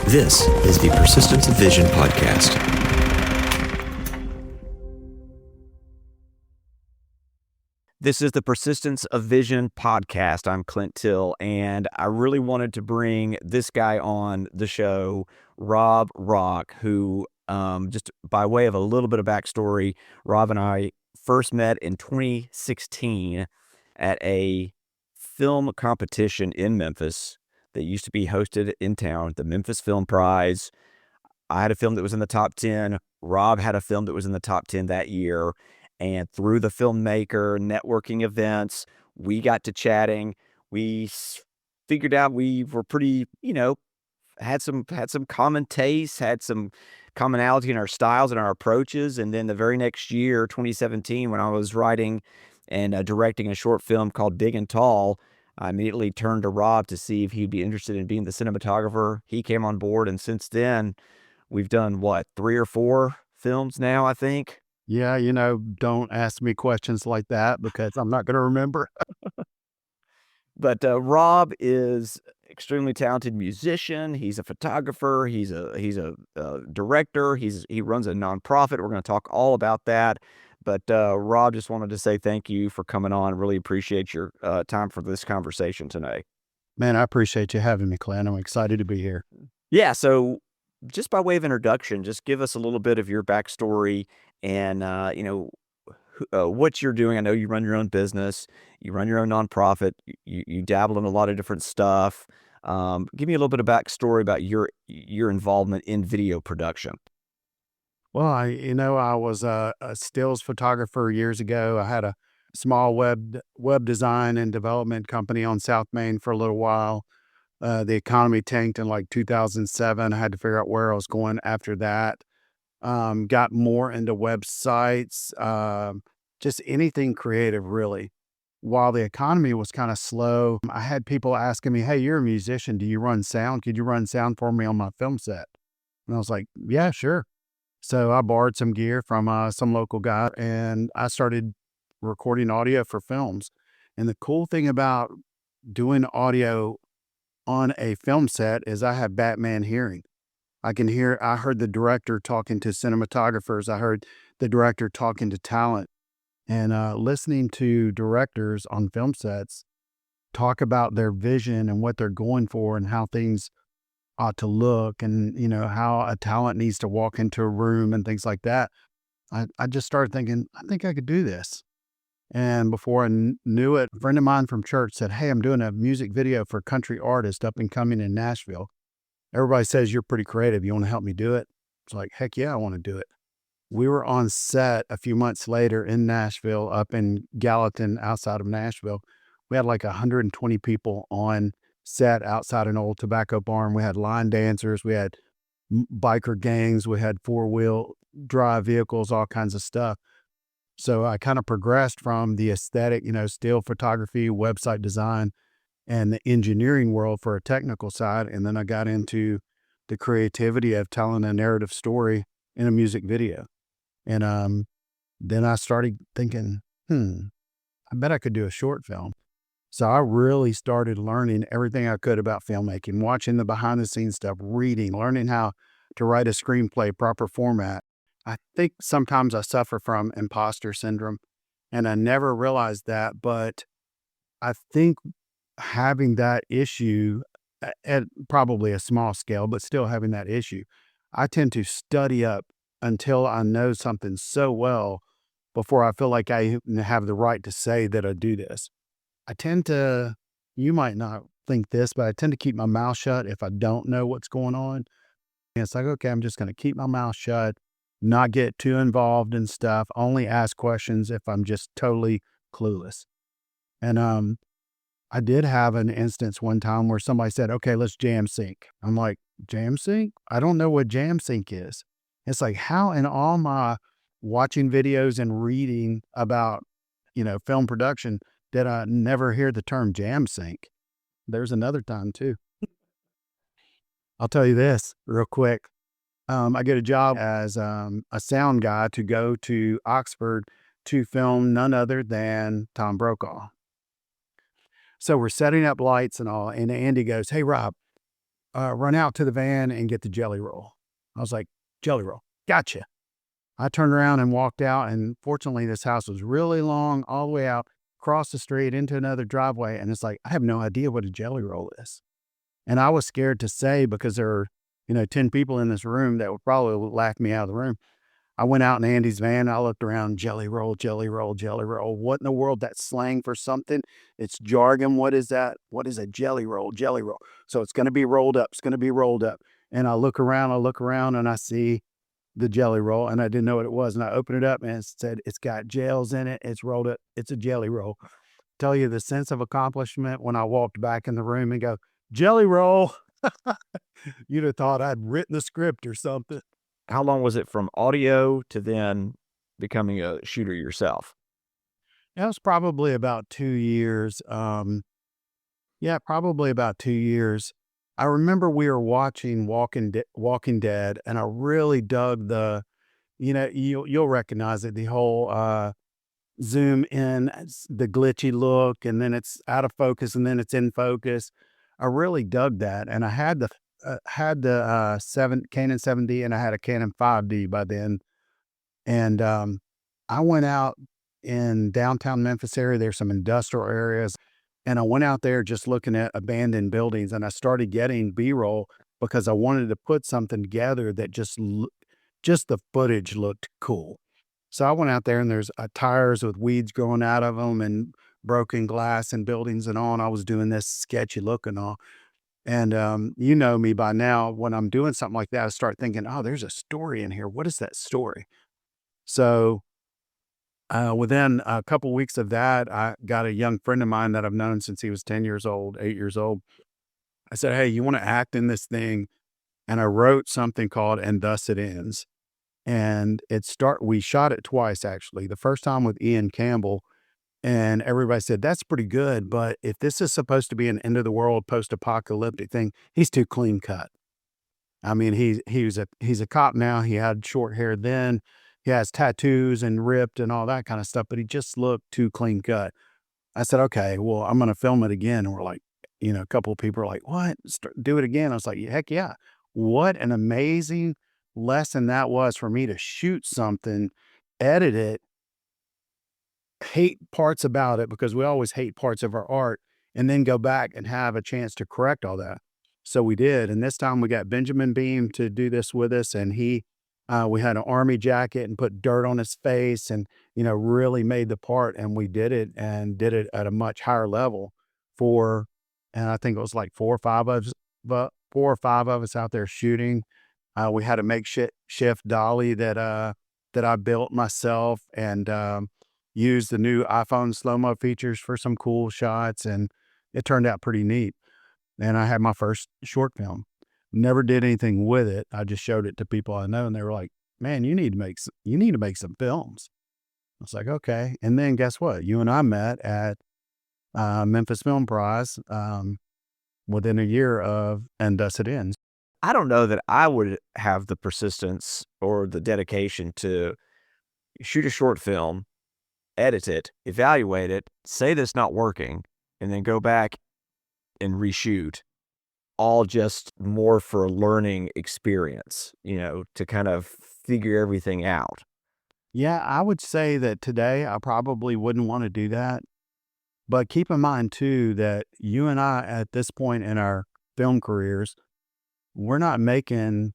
This is the Persistence of Vision podcast. This is the Persistence of Vision podcast. I'm Clint Till, and I really wanted to bring this guy on the show, Robb Rokk, who, just by way of a little bit of backstory, Robb and I first met in 2016 at a film competition in Memphis that used to be hosted in town, the Memphis Film Prize. I had a film that was in the top 10. Robb had a film that was in the top 10 that year. And through the filmmaker networking events, we got to chatting. We figured out we were pretty, had some common tastes, had some commonality in our styles and our approaches. And then the very next year, 2017, when I was writing and directing a short film called Big and Tall, I immediately turned to Robb to see if he'd be interested in being the cinematographer. He came on board, and since then, we've done, 3 or 4 films now, I think? Yeah, don't ask me questions like that because I'm not going to remember. But Robb is extremely talented musician. He's a photographer. He's a director. He runs a nonprofit. We're going to talk all about that. But Robb, just wanted to say thank you for coming on. Really appreciate your time for this conversation tonight. Man, I appreciate you having me, Clint. I'm excited to be here. Yeah. So just by way of introduction, just give us a little bit of your backstory and, what you're doing. I know you run your own business, you run your own nonprofit, you dabble in a lot of different stuff. Give me a little bit of backstory about your involvement in video production. Well, I was a stills photographer years ago. I had a small web design and development company on South Main for a little while. The economy tanked in like 2007. I had to figure out where I was going after that. Got more into websites, just anything creative, really. While the economy was kind of slow, I had people asking me, "Hey, you're a musician. Do you run sound? Could you run sound for me on my film set?" And I was like, "Yeah, sure." So I borrowed some gear from some local guy, and I started recording audio for films. And the cool thing about doing audio on a film set is I have Batman hearing. I heard the director talking to cinematographers. I heard the director talking to talent, and listening to directors on film sets talk about their vision and what they're going for and how things ought to look, and how a talent needs to walk into a room and things like that. I just started thinking, I think I could do this. And before I knew it, a friend of mine from church said, "Hey, I'm doing a music video for a country artist up and coming in Nashville. Everybody says you're pretty creative. You want to help me do it?" It's like, heck yeah, I want to do it. We were on set a few months later in Nashville, up in Gallatin, outside of Nashville. We had like 120 people on set outside an old tobacco barn. We had line dancers. We had biker gangs. We had 4-wheel drive vehicles, all kinds of stuff. So I kind of progressed from the aesthetic, still photography, website design, and the engineering world for a technical side. And then I got into the creativity of telling a narrative story in a music video. And then I started thinking, I bet I could do a short film. So I really started learning everything I could about filmmaking, watching the behind the scenes stuff, reading, learning how to write a screenplay, proper format. I think sometimes I suffer from imposter syndrome, and I never realized that, but I think having that issue at probably a small scale, but still having that issue, I tend to study up until I know something so well before I feel like I have the right to say that I do this. I tend to, you might not think this, but I tend to keep my mouth shut if I don't know what's going on. And it's like, okay, I'm just going to keep my mouth shut, not get too involved in stuff, only ask questions if I'm just totally clueless. And I did have an instance one time where somebody said, "Okay, let's jam sync." I'm like, "Jam sync? I don't know what jam sync is." It's like, how in all my watching videos and reading about, film production, did I never hear the term jam sync? There's another time too. I'll tell you this real quick. I get a job as a sound guy to go to Oxford to film none other than Tom Brokaw. So we're setting up lights and all, and Andy goes, "Hey, Robb, run out to the van and get the jelly roll. I was like, jelly roll, gotcha. I turned around and walked out, and fortunately, this house was really long, all the way out, across the street into another driveway, and it's like, I have no idea what a jelly roll is. And I was scared to say because there are, 10 people in this room that would probably laugh me out of the room. I went out in Andy's van. I looked around, jelly roll, jelly roll, jelly roll. What in the world? That's slang for something. It's jargon. What is that? What is a jelly roll? Jelly roll. So it's going to be rolled up. It's going to be rolled up. And I look around, and I see the jelly roll, and I didn't know what it was. And I opened it up, and it said, it's got gels in it. It's rolled up. It's a jelly roll. Tell you the sense of accomplishment when I walked back in the room and go, jelly roll. You'd have thought I'd written the script or something. How long was it from audio to then becoming a shooter yourself? That was probably about 2 years. Yeah, probably about 2 years. I remember we were watching Walking Dead, and I really dug you'll recognize it, the whole zoom in, the glitchy look, and then it's out of focus, and then it's in focus. I really dug that, and I had the Canon 7D, and I had a Canon 5D by then. And I went out in downtown Memphis area. There's some industrial areas. And I went out there just looking at abandoned buildings, and I started getting B-roll because I wanted to put something together that just the footage looked cool. So I went out there, and there's tires with weeds growing out of them and broken glass and buildings and all. And I was doing this sketchy look and all. And you know me by now, when I'm doing something like that, I start thinking, oh, there's a story in here. What is that story? So within a couple weeks of that, I got a young friend of mine that I've known since he was 10 years old, 8 years old. I said, hey, you want to act in this thing? And I wrote something called And Thus It Ends. And we shot it twice, actually. The first time with Ian Campbell, and everybody said, that's pretty good. But if this is supposed to be an end of the world post-apocalyptic thing, he's too clean cut. I mean, he's a cop now. He had short hair then. He has tattoos and ripped and all that kind of stuff, but he just looked too clean cut. I said, okay, well, I'm going to film it again. And we're like, a couple of people are like, what? Do it again. I was like, heck yeah. What an amazing lesson that was for me to shoot something, edit it, hate parts about it, because we always hate parts of our art, and then go back and have a chance to correct all that. So we did. And this time we got Benjamin Beam to do this with us. And we had an army jacket and put dirt on his face and, really made the part. And we did it at a much higher level and I think it was like 4 or 5 of us, but 4 or 5 of us out there shooting. We had a makeshift dolly that I built myself, and used the new iPhone slow-mo features for some cool shots. And it turned out pretty neat. And I had my first short film. Never did anything with it. I just showed it to people I know, and they were like, man, you need to make some films. I was like, okay. And then guess what? You and I met at Memphis Film Prize within a year of And Thus It Ends. I don't know that I would have the persistence or the dedication to shoot a short film, edit it, evaluate it, say that's not working, and then go back and reshoot, all just more for a learning experience, to kind of figure everything out. Yeah, I would say that today I probably wouldn't want to do that. But keep in mind, too, that you and I, at this point in our film careers, we're not making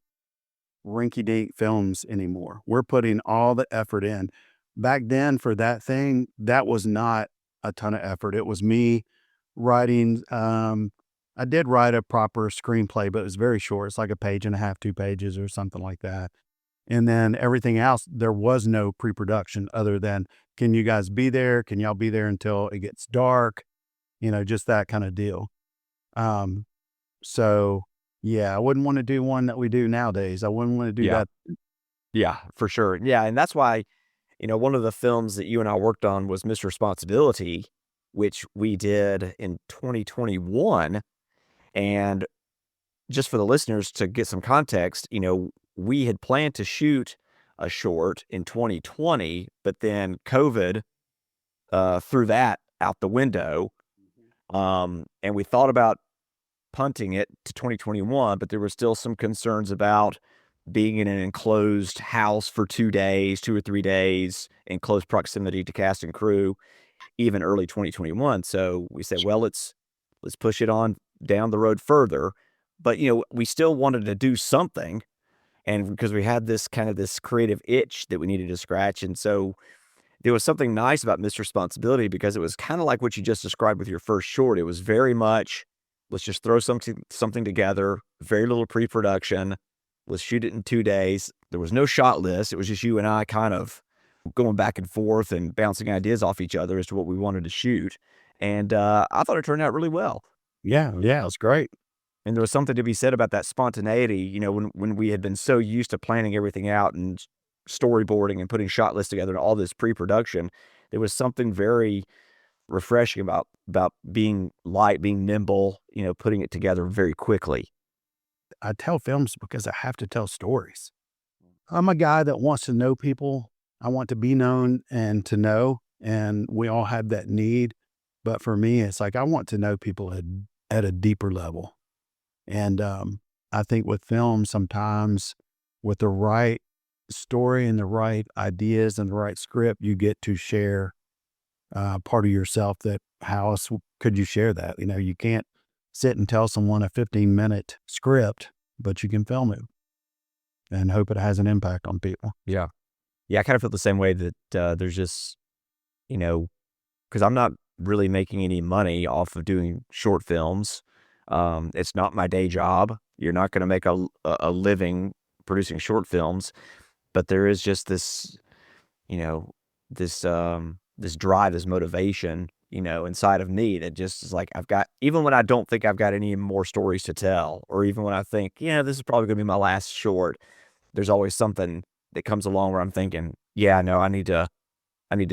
rinky-dink films anymore. We're putting all the effort in. Back then, for that thing, that was not a ton of effort. It was me writing. I did write a proper screenplay, but it was very short. It's like a page and a half, 2 pages or something like that. And then everything else, there was no pre-production other than, can you guys be there? Can y'all be there until it gets dark? Just that kind of deal. So yeah, I wouldn't want to do one that we do nowadays. I wouldn't want to do that. Yeah, for sure. Yeah. And that's why, one of the films that you and I worked on was Mr. Responsibility, which we did in 2021. And just for the listeners to get some context, we had planned to shoot a short in 2020, but then COVID threw that out the window. And we thought about punting it to 2021, but there were still some concerns about being in an enclosed house for 2 days, 2 or 3 days in close proximity to cast and crew, even early 2021. So we said, well, let's push it on down the road further. But, we still wanted to do something, and because we had this creative itch that we needed to scratch. And so there was something nice about Missed Responsibility because it was kind of like what you just described with your first short. It was very much, let's just throw something together, very little pre-production. Let's shoot it in 2 days. There was no shot list. It was just you and I kind of going back and forth and bouncing ideas off each other as to what we wanted to shoot. And I thought it turned out really well. Yeah, it was great. And there was something to be said about that spontaneity, when we had been so used to planning everything out and storyboarding and putting shot lists together and all this pre-production. There was something very refreshing about being light, being nimble, putting it together very quickly. I tell films because I have to tell stories. I'm a guy that wants to know people. I want to be known and to know, and we all have that need. But for me, it's like I want to know people at a deeper level. And I think with film, sometimes with the right story and the right ideas and the right script, you get to share part of yourself that how else could you share that? You can't sit and tell someone a 15-minute script, but you can film it and hope it has an impact on people. Yeah. Yeah, I kind of feel the same way that there's just, because I'm not really making any money off of doing short films. It's not my day job. You're not going to make a living producing short films, but there is just this, this drive, this motivation, inside of me that just is like, even when I don't think I've got any more stories to tell, or even when I think, this is probably going to be my last short, there's always something that comes along where I'm thinking, no, I need to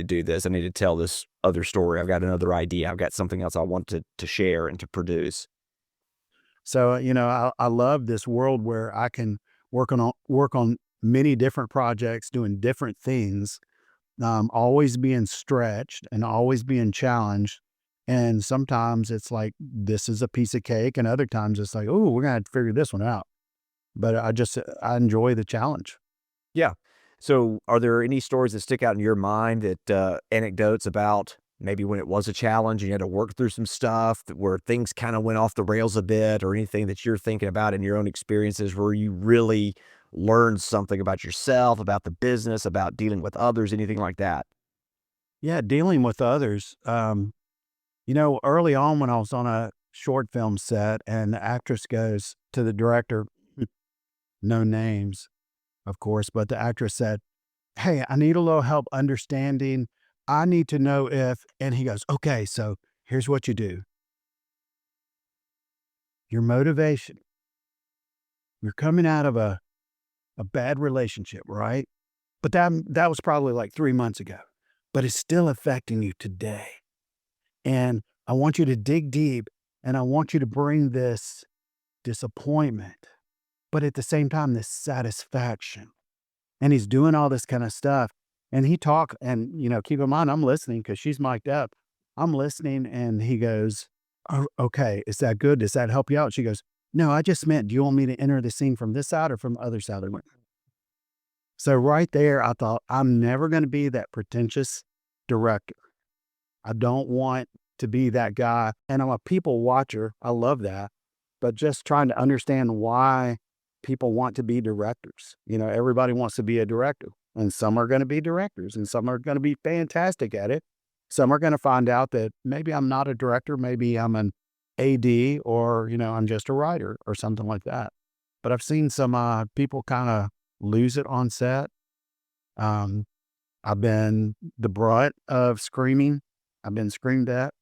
do this. I need to tell this other story. I've got another idea. I've got something else I want to share and to produce. So, I love this world where I can work on many different projects, doing different things, always being stretched and always being challenged. And sometimes it's like, this is a piece of cake. And other times it's like, oh, we're going to have to figure this one out. But I enjoy the challenge. Yeah. So are there any stories that stick out in your mind that anecdotes about maybe when it was a challenge and you had to work through some stuff where things kind of went off the rails a bit, or anything that you're thinking about in your own experiences where you really learned something about yourself, about the business, about dealing with others, anything like that? Yeah, dealing with others. Early on when I was on a short film set and the actress goes to the director, no names, of course, but the actress said, "Hey, I need a little help understanding. I need to know if," and he goes, "Okay, so here's what you do. Your motivation, you're coming out of a bad relationship, right? But that was probably like 3 months ago, but it's still affecting you today. And I want you to dig deep and I want you to bring this disappointment, but at the same time, this satisfaction." And he's doing all this kind of stuff. And and keep in mind, I'm listening because she's mic'd up. I'm listening and he goes, "Oh, okay, is that good? Does that help you out?" She goes, "No, I just meant, do you want me to enter the scene from this side or from the other side of the room?" So right there, I thought, I'm never going to be that pretentious director. I don't want to be that guy. And I'm a people watcher. I love that. But just trying to understand why people want to be directors. Everybody wants to be a director. And some are going to be directors and some are going to be fantastic at it. Some are going to find out that maybe I'm not a director. Maybe I'm an AD, or, I'm just a writer or something like that. But I've seen some people kind of lose it on set. I've been the brunt of screaming. I've been screamed at.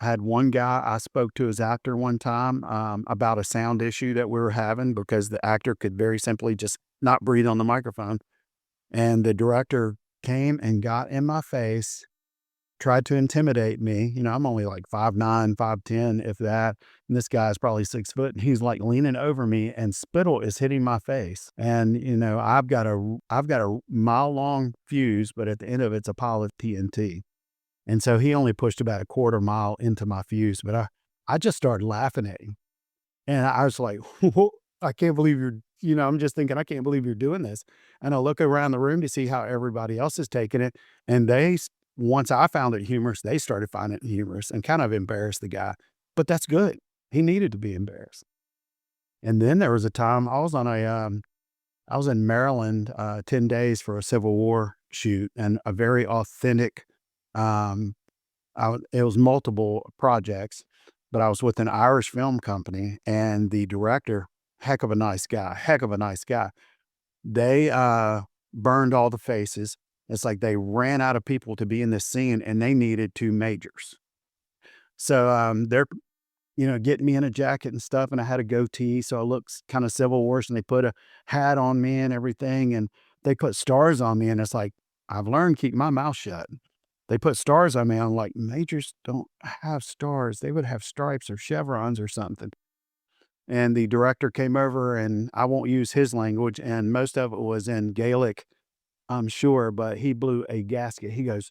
I had one guy, I spoke to his actor one time about a sound issue that we were having because the actor could very simply just not breathe on the microphone. And the director came and got in my face, tried to intimidate me. I'm only like 5'9", 5'10", if that. And this guy's probably 6 foot. And he's like leaning over me and spittle is hitting my face. And, I've got a mile-long fuse, but at the end of it's a pile of TNT. And so he only pushed about a quarter mile into my fuse, but I just started laughing at him. And I was like, I can't believe I'm just thinking, I can't believe you're doing this. And I look around the room to see how everybody else is taking it. And once I found it humorous, they started finding it humorous and kind of embarrassed the guy. But that's good. He needed to be embarrassed. And then there was a time I was in Maryland 10 days for a Civil War shoot and a very authentic, um, it was multiple projects, but I was with an Irish film company and the director, heck of a nice guy. They burned all the faces. It's like they ran out of people to be in this scene and they needed two majors. So they're getting me in a jacket and stuff, and I had a goatee, so I looked kind of Civil Warish, and they put a hat on me and everything, and they put stars on me, and it's like, I've learned to keep my mouth shut. They put stars on me, I'm like, "Majors don't have stars, they would have stripes or chevrons or something." And the director came over, and I won't use his language, and most of it was in Gaelic, I'm sure, but he blew a gasket. He goes,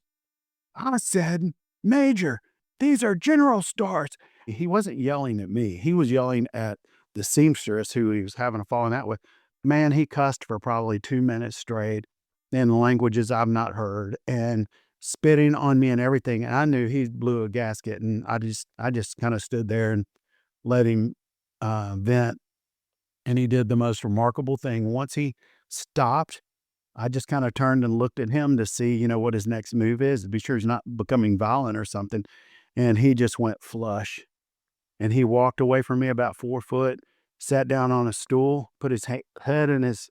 I said, Major, these are general stars. He wasn't yelling at me. He was yelling at the seamstress who he was having a falling out with. Man, he cussed for probably 2 minutes straight in languages I've not heard and spitting on me and everything. And I knew he blew a gasket, and I just kind of stood there and let him vent. And he did the most remarkable thing. Once he stopped, I just kind of turned and looked at him to see, what his next move is, to be sure he's not becoming violent or something. And he just went flush. And he walked away from me about 4 foot, sat down on a stool, put his head in his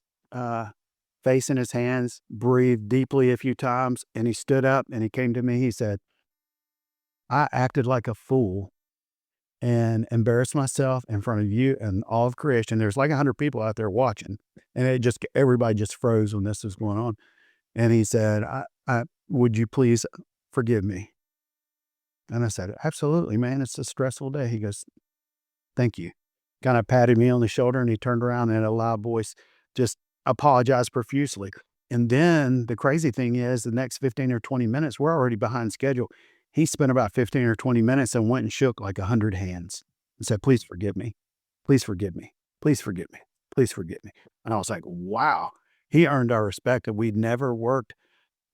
face in his hands, breathed deeply a few times, and he stood up and he came to me. He said, I acted like a fool and embarrassed myself in front of you and all of creation. There's like 100 people out there watching. And everybody just froze when this was going on. And he said, would you please forgive me? And I said, absolutely, man. It's a stressful day. He goes, thank you. Kind of patted me on the shoulder, and he turned around and in a loud voice just apologized profusely. And then the crazy thing is, the next 15 or 20 minutes, we're already behind schedule. He spent about 15 or 20 minutes and went and shook like 100 hands and said, please forgive me. Please forgive me. Please forgive me. Please forgive me. And I was like, wow, he earned our respect. And we'd never worked.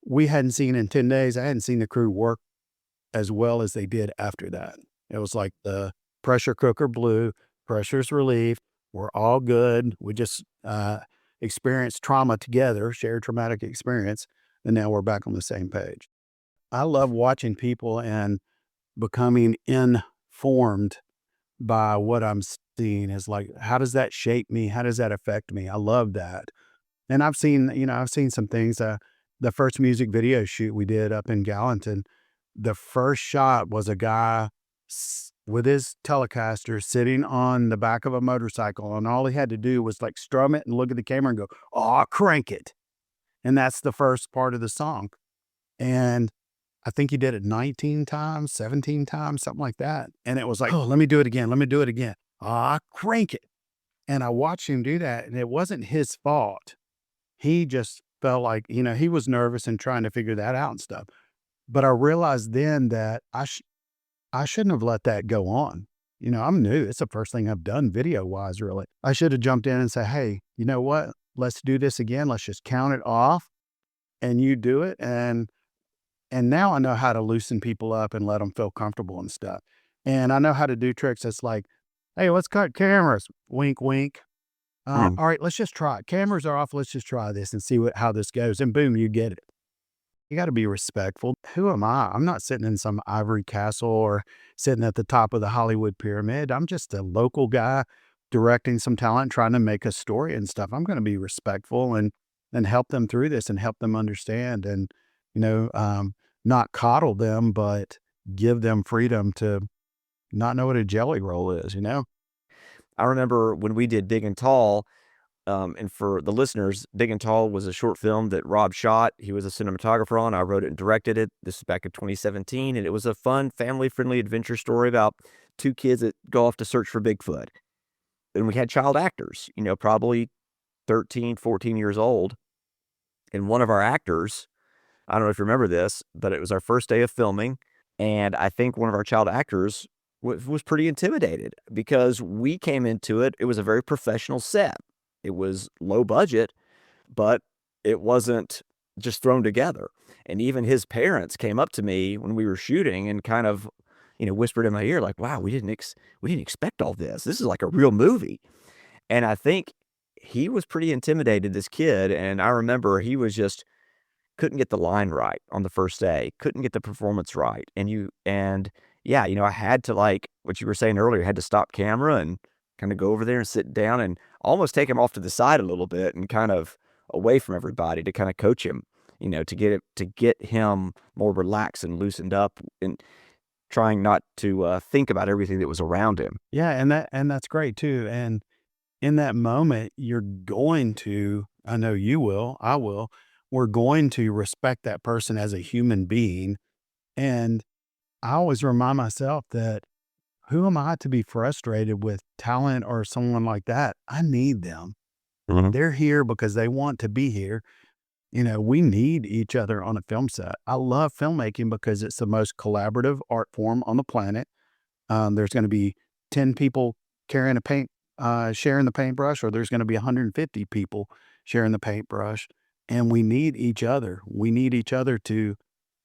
We hadn't seen in 10 days. I hadn't seen the crew work as well as they did after that. It was like the pressure cooker blew, pressure's relieved. We're all good. We just experienced trauma together, shared traumatic experience. And now we're back on the same page. I love watching people and becoming informed by what I'm seeing. Is like, how does that shape me? How does that affect me? I love that. And I've seen some things. The first music video shoot we did up in Gallatin, the first shot was a guy with his Telecaster sitting on the back of a motorcycle, and all he had to do was like strum it and look at the camera and go, "Oh, crank it," and that's the first part of the song. And I think he did it 19 times, 17 times, something like that. And it was like, oh, let me do it again. Let me do it again. Ah, crank it. And I watched him do that, and it wasn't his fault. He just felt like, he was nervous and trying to figure that out and stuff. But I realized then that I shouldn't have let that go on. I'm new. It's the first thing I've done video wise, really. I should have jumped in and said, hey, you know what? Let's do this again. Let's just count it off and you do it. And now I know how to loosen people up and let them feel comfortable and stuff. And I know how to do tricks that's like, hey, let's cut cameras. Wink, wink. All right, let's just try it. Cameras are off. Let's just try this and see how this goes. And boom, you get it. You got to be respectful. Who am I? I'm not sitting in some ivory castle or sitting at the top of the Hollywood pyramid. I'm just a local guy directing some talent, trying to make a story and stuff. I'm going to be respectful and help them through this and help them understand and, not coddle them, but give them freedom to not know what a jelly roll is, I remember when we did Big and Tall, and for the listeners, Big and Tall was a short film that Robb shot. He was a cinematographer on. I wrote it and directed it. This is back in 2017, and it was a fun, family-friendly adventure story about two kids that go off to search for Bigfoot. And we had child actors, probably 13, 14 years old. And one of our actors, I don't know if you remember this, but it was our first day of filming, and I think one of our child actors was pretty intimidated because we came into it. It was a very professional set. It was low budget, but it wasn't just thrown together. And even his parents came up to me when we were shooting and kind of, whispered in my ear like, "Wow, we didn't expect all this. This is like a real movie." And I think he was pretty intimidated, this kid, and I remember he was just couldn't get the line right on the first day, couldn't get the performance right. And yeah, I had to, like what you were saying earlier, had to stop camera and kind of go over there and sit down and almost take him off to the side a little bit and kind of away from everybody to kind of coach him, to get him more relaxed and loosened up and trying not to think about everything that was around him. Yeah, and that's great too. And in that moment, you're going to, I know you will, I will, we're going to respect that person as a human being. And I always remind myself that who am I to be frustrated with talent or someone like that? I need them. Mhm. They're here because they want to be here. We need each other on a film set. I love filmmaking because it's the most collaborative art form on the planet. There's going to be 10 people carrying a sharing the paintbrush, or there's going to be 150 people sharing the paintbrush. And we need each other. We need each other to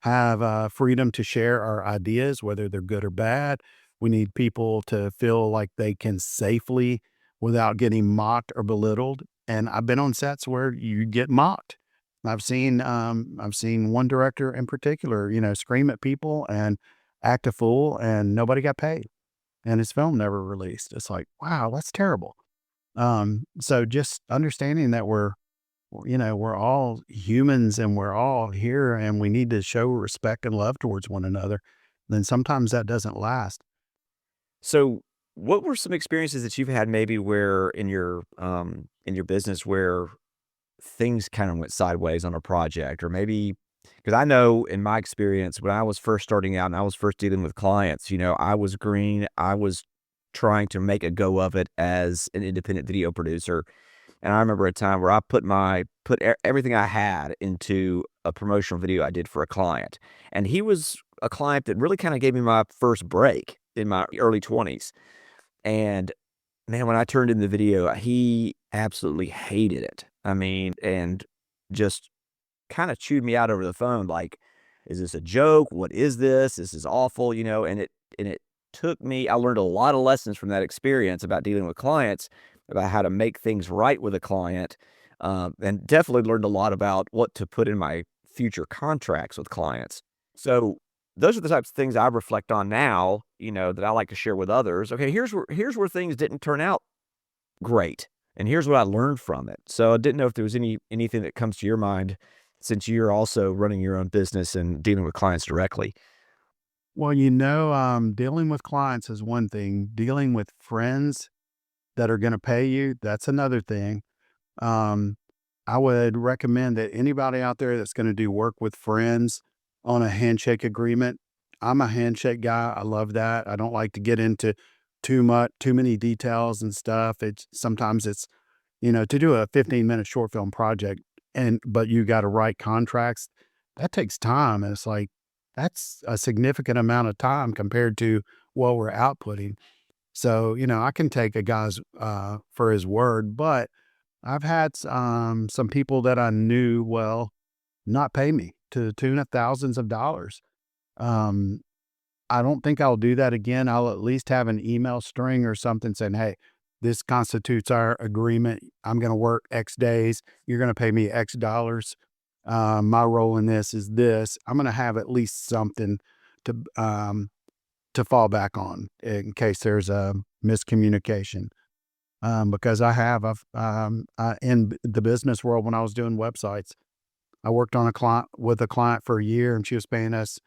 have freedom to share our ideas, whether they're good or bad. We need people to feel like they can safely, without getting mocked or belittled. And I've been on sets where you get mocked. I've seen one director in particular, scream at people and act a fool, and nobody got paid, and his film never released. It's like, wow, that's terrible. So just understanding that we're all humans and we're all here and we need to show respect and love towards one another, then sometimes that doesn't last. So, what were some experiences that you've had maybe where in your business where things kind of went sideways on a project, or maybe because I know in my experience when I was first starting out and I was first dealing with clients, I was green. I was trying to make a go of it as an independent video producer. And I remember a time where I everything I had into a promotional video I did for a client. And he was a client that really kind of gave me my first break in my early 20s. And man, when I turned in the video, he absolutely hated it. I mean, and just kinda chewed me out over the phone, like, "Is this a joke? What is this? This is awful," and it took me I learned a lot of lessons from that experience about dealing with clients, about how to make things right with a client, and definitely learned a lot about what to put in my future contracts with clients. So, those are the types of things I reflect on now, that I like to share with others. Okay, here's where things didn't turn out great, and here's what I learned from it. So I didn't know if there was anything that comes to your mind since you're also running your own business and dealing with clients directly. Well, dealing with clients is one thing. Dealing with friends that are going to pay you, that's another thing. Um, I would recommend that anybody out there that's going to do work with friends on a handshake agreement. I'm a handshake guy. I love that. I don't like to get into too many details and stuff. It's to do a 15-minute short film project, but you got to write contracts. That takes time. And it's like, that's a significant amount of time compared to what we're outputting. So, I can take a guy's for his word, but I've had some people that I knew well not pay me to the tune of thousands of dollars. Um, I don't think I'll do that again. I'll at least have an email string or something saying, "Hey, this constitutes our agreement. I'm going to work X days. You're going to pay me X dollars. My role in this is this." I'm going to have at least something to to fall back on in case there's a miscommunication. Because in the business world, when I was doing websites, I worked on with a client for a year, and she was paying us,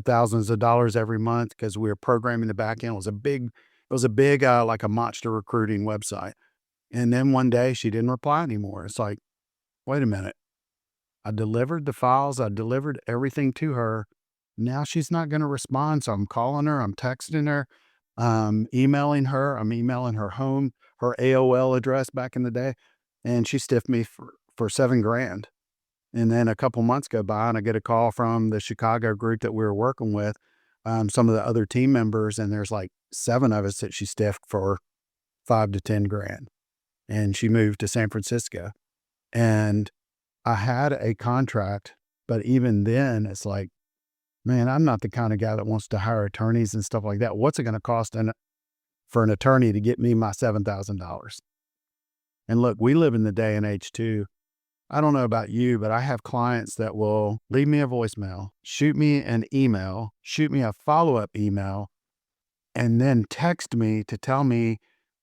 thousands of dollars every month because we were programming the back end. It was a big, like a monster recruiting website. And then one day she didn't reply anymore. It's like, wait a minute. I delivered the files. I delivered everything to her. Now she's not going to respond. So I'm calling her. I'm texting her. Emailing her. I'm emailing her home, her AOL address back in the day. And she stiffed me for 7 grand. And then a couple months go by and I get a call from the Chicago group that we were working with, some of the other team members, and there's like 7 of us that she stiffed for 5 to 10 grand. And she moved to San Francisco. And I had a contract, but even then it's like, man, I'm not the kind of guy that wants to hire attorneys and stuff like that. What's it going to cost for an attorney to get me my $7,000? And look, we live in the day and age too. I don't know about you, but I have clients that will leave me a voicemail, shoot me an email, shoot me a follow-up email, and then text me to tell me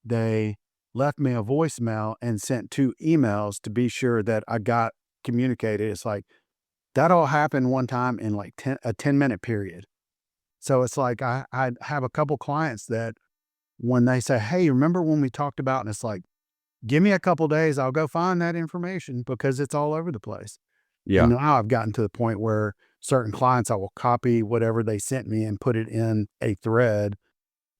they left me a voicemail and sent 2 emails to be sure that I got communicated. It's like that all happened one time in like a 10-minute period. So it's like I have a couple clients that when they say, hey, remember when we talked about, and it's like, give me a couple days, I'll go find that information because it's all over the place. Yeah. And now I've gotten to the point where certain clients, I will copy whatever they sent me and put it in a thread,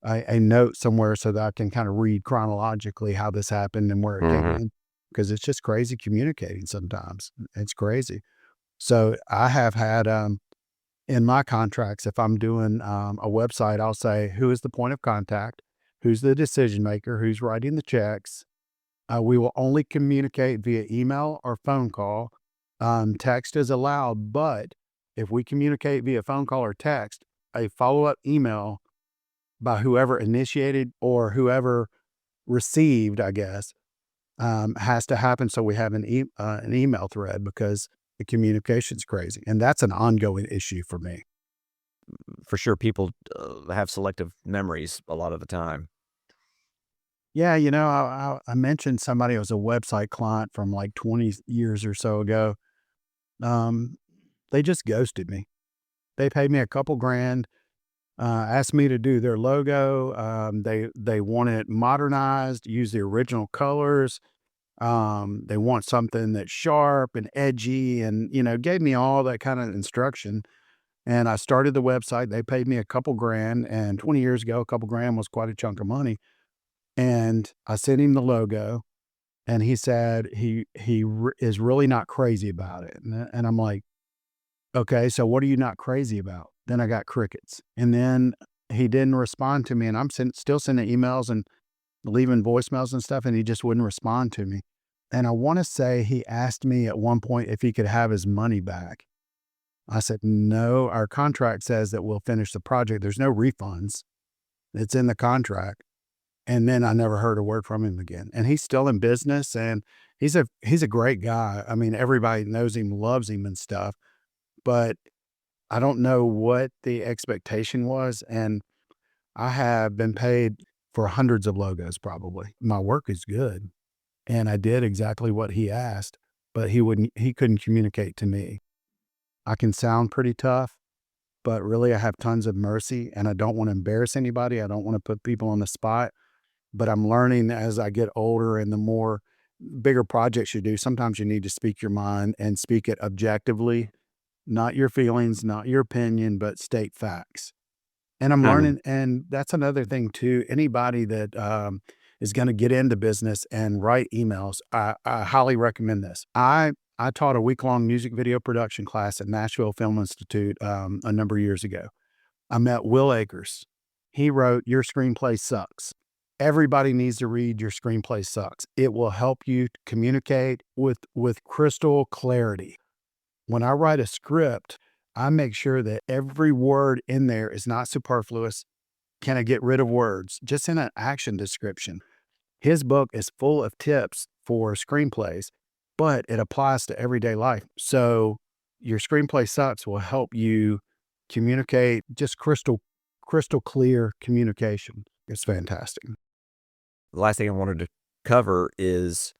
a note somewhere so that I can kind of read chronologically how this happened and where it came in. Because it's just crazy communicating sometimes. It's crazy. So I have had in my contracts, if I'm doing a website, I'll say, who is the point of contact? Who's the decision maker? Who's writing the checks? We will only communicate via email or phone call. Text is allowed, but if we communicate via phone call or text, a follow-up email by whoever initiated or whoever received, I guess, has to happen. So we have an email thread because the communication's crazy. And that's an ongoing issue for me. For sure, people have selective memories a lot of the time. Yeah, you know, I mentioned somebody who was a website client from like 20 years or so ago. They just ghosted me. They paid me a couple grand, asked me to do their logo. They want it modernized, use the original colors. They want something that's sharp and edgy and, you know, gave me all that kind of instruction. And I started the website. They paid me a couple grand. And 20 years ago, a couple grand was quite a chunk of money. And I sent him the logo, and he said is really not crazy about it. And I'm like, okay, so what are you not crazy about? Then I got crickets. And then he didn't respond to me, and I'm still sending emails and leaving voicemails and stuff, and he just wouldn't respond to me. And I want to say he asked me at one point if he could have his money back. I said, no, our contract says that we'll finish the project. There's no refunds. It's in the contract. And then I never heard a word from him again. And he's still in business, and he's a great guy. I mean, everybody knows him, loves him and stuff, but I don't know what the expectation was. And I have been paid for hundreds of logos probably. My work is good. And I did exactly what he asked, but he couldn't communicate to me. I can sound pretty tough, but really I have tons of mercy, and I don't want to embarrass anybody. I don't want to put people on the spot. But I'm learning as I get older and the more bigger projects you do, sometimes you need to speak your mind and speak it objectively, not your feelings, not your opinion, but state facts. And I'm learning, and that's another thing too. Anybody that is going to get into business and write emails, I highly recommend this. I taught a week-long music video production class at Nashville Film Institute a number of years ago. I met Will Akers. He wrote, "Your screenplay sucks." Everybody needs to read Your Screenplay Sucks. It will help you communicate with crystal clarity. When I write a script, I make sure that every word in there is not superfluous. Can I get rid of words? Just in an action description. His book is full of tips for screenplays, but it applies to everyday life. So Your Screenplay Sucks will help you communicate, just crystal clear communication. It's fantastic. The last thing I wanted to cover is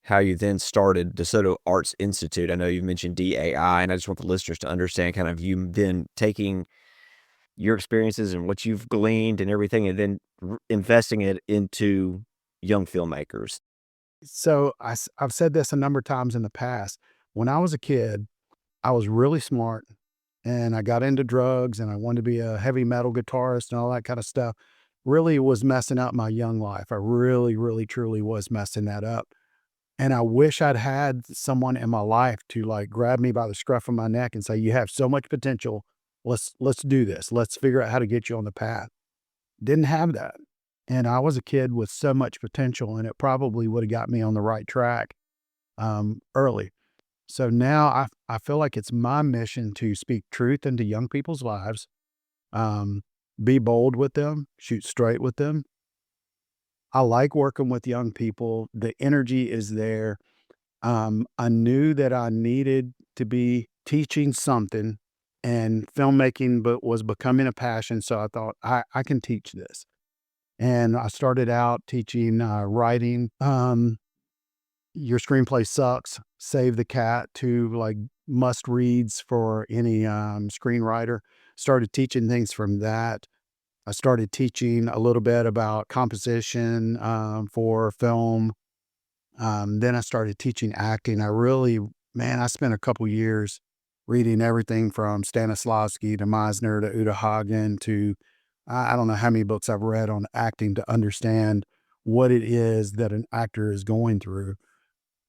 how you then started Desoto Arts Institute. I know you mentioned DAI, and I just want the listeners to understand kind of you then taking your experiences and what you've gleaned and everything, and then investing it into young filmmakers. So I've said this a number of times in the past. When I was a kid, I was really smart, and I got into drugs, and I wanted to be a heavy metal guitarist and all that kind of stuff. Really was messing up my young life. I really, really, truly was messing that up. And I wish I'd had someone in my life to like grab me by the scruff of my neck and say, you have so much potential. Let's do this. Let's figure out how to get you on the path. Didn't have that. And I was a kid with so much potential, and it probably would have got me on the right track early. So now I feel like it's my mission to speak truth into young people's lives, be bold with them, shoot straight with them. I like working with young people. The energy is there. I knew that I needed to be teaching something, and filmmaking was becoming a passion. So I thought I can teach this. And I started out teaching writing. Your screenplay sucks. Save the cat to like must reads for any screenwriter. Started teaching things from that. I started teaching a little bit about composition for film. Then I started teaching acting. I spent a couple years reading everything from Stanislavski to Meisner to Uta Hagen to, I don't know how many books I've read on acting to understand what it is that an actor is going through.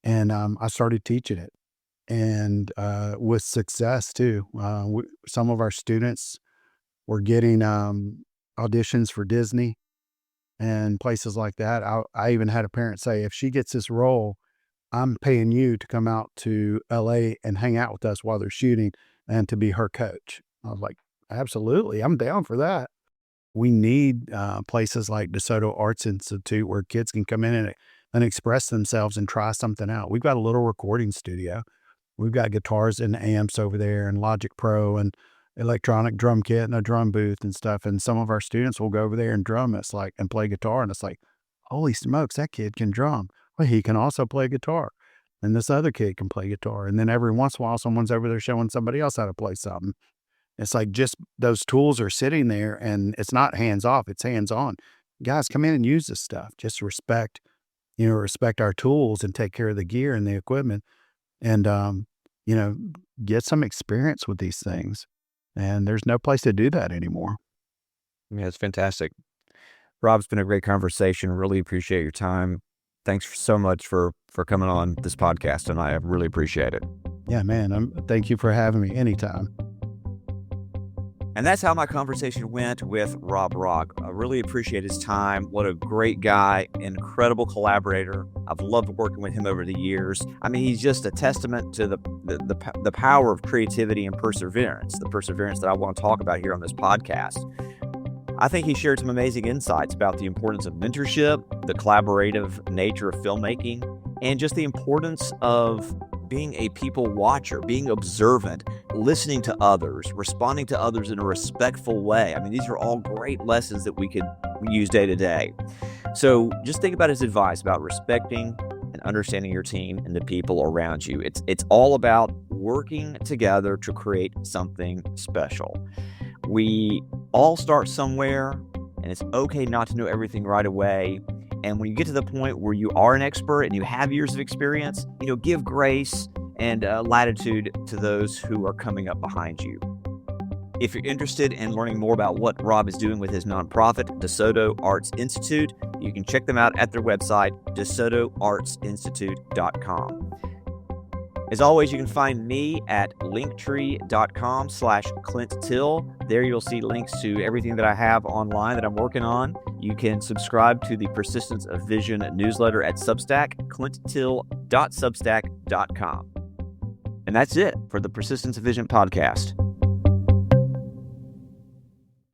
And I started teaching it, and with success too. Some of our students were getting auditions for Disney and places like that. I even had a parent say, if she gets this role, I'm paying you to come out to LA and hang out with us while they're shooting and to be her coach. I was like, absolutely, I'm down for that. We need places like Desoto Arts Institute where kids can come in and express themselves and try something out. We've got a little recording studio. We've got guitars and amps over there and Logic Pro and electronic drum kit and a drum booth and stuff. And some of our students will go over there and drum us and play guitar. And it's like, holy smokes, that kid can drum. Well, he can also play guitar. And this other kid can play guitar. And then every once in a while, someone's over there showing somebody else how to play something. It's like just those tools are sitting there, and it's not hands off, it's hands on. Guys, come in and use this stuff. Just respect our tools and take care of the gear and the equipment, and, get some experience with these things. And there's no place to do that anymore. Yeah, it's fantastic. Rob, it's been a great conversation. Really appreciate your time. Thanks so much for coming on this podcast tonight. I really appreciate it. Yeah, man. Thank you for having me anytime. And that's how my conversation went with Robb Rokk. I really appreciate his time. What a great guy, incredible collaborator. I've loved working with him over the years. I mean, he's just a testament to the power of creativity and perseverance, the perseverance that I want to talk about here on this podcast. I think he shared some amazing insights about the importance of mentorship, the collaborative nature of filmmaking, and just the importance of being a people watcher, being observant, listening to others, responding to others in a respectful way. I mean, these are all great lessons that we could use day to day. So just think about his advice about respecting and understanding your team and the people around you. It's all about working together to create something special. We all start somewhere, and it's okay not to know everything right away. And when you get to the point where you are an expert and you have years of experience, give grace and latitude to those who are coming up behind you. If you're interested in learning more about what Rob is doing with his nonprofit, Desoto Arts Institute, you can check them out at their website, desotoartsinstitute.com. As always, you can find me at linktree.com/Clint Till. There you'll see links to everything that I have online that I'm working on. You can subscribe to the Persistence of Vision newsletter at Substack, clinttill.substack.com. And that's it for the Persistence of Vision podcast.